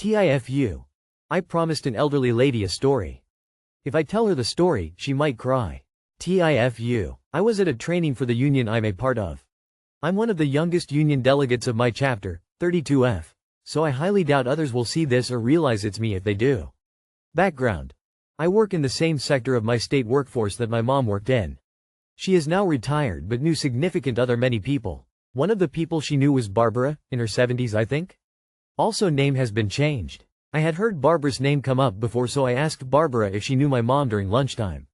TIFU. I promised an elderly lady a story. If I tell her the story, she might cry. TIFU. I was at a training for the union I'm a part of. I'm one of the youngest union delegates of my chapter, 32F, so I highly doubt others will see this or realize it's me if they do. Background. I work in the same sector of my state workforce that my mom worked in. She is now retired but knew significant other many people. One of the people she knew was Barbara, in her 70s I think. Also name has been changed. I had heard Barbara's name come up before, so I asked Barbara if she knew my mom during lunchtime.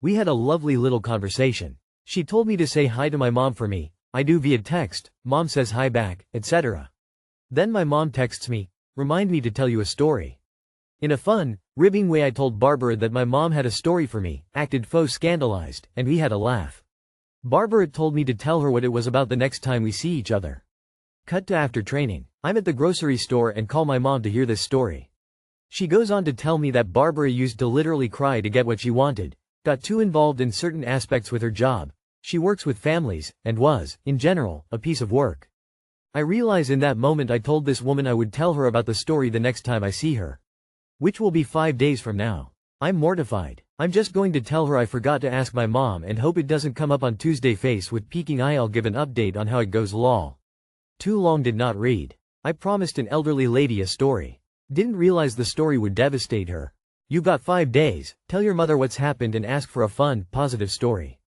We had a lovely little conversation. She told me to say hi to my mom for me. I do via text, mom says hi back, etc. Then my mom texts me, remind me to tell you a story. In a fun, ribbing way I told Barbara that my mom had a story for me, acted faux scandalized, and we had a laugh. Barbara told me to tell her what it was about the next time we see each other. Cut to after training. I'm at the grocery store and call my mom to hear this story. She goes on to tell me that Barbara used to literally cry to get what she wanted, got too involved in certain aspects with her job. She works with families, and was, in general, a piece of work. I realize in that moment I told this woman I would tell her about the story the next time I see her. Which will be 5 days from now. I'm mortified. I'm just going to tell her I forgot to ask my mom and hope it doesn't come up on Tuesday. Face with peeking eye. I'll give an update on how it goes. Lol. Too long did not read. I promised an elderly lady a story. Didn't realize the story would devastate her. You've got 5 days, tell your mother what's happened and ask for a fun, positive story.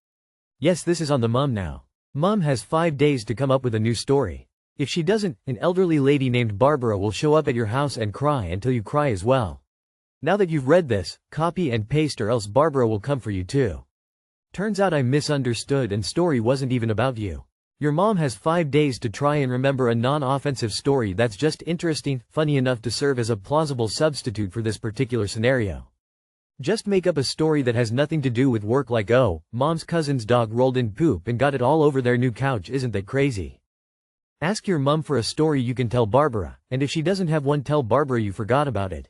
Yes, this is on the mum now. Mum has 5 days to come up with a new story. If she doesn't, an elderly lady named Barbara will show up at your house and cry until you cry as well. Now that you've read this, copy and paste or else Barbara will come for you too. Turns out I misunderstood and story wasn't even about you. Your mom has 5 days to try and remember a non-offensive story that's just interesting, funny enough to serve as a plausible substitute for this particular scenario. Just make up a story that has nothing to do with work, like, oh, mom's cousin's dog rolled in poop and got it all over their new couch. Isn't that crazy? Ask your mom for a story you can tell Barbara, and if she doesn't have one, tell Barbara you forgot about it.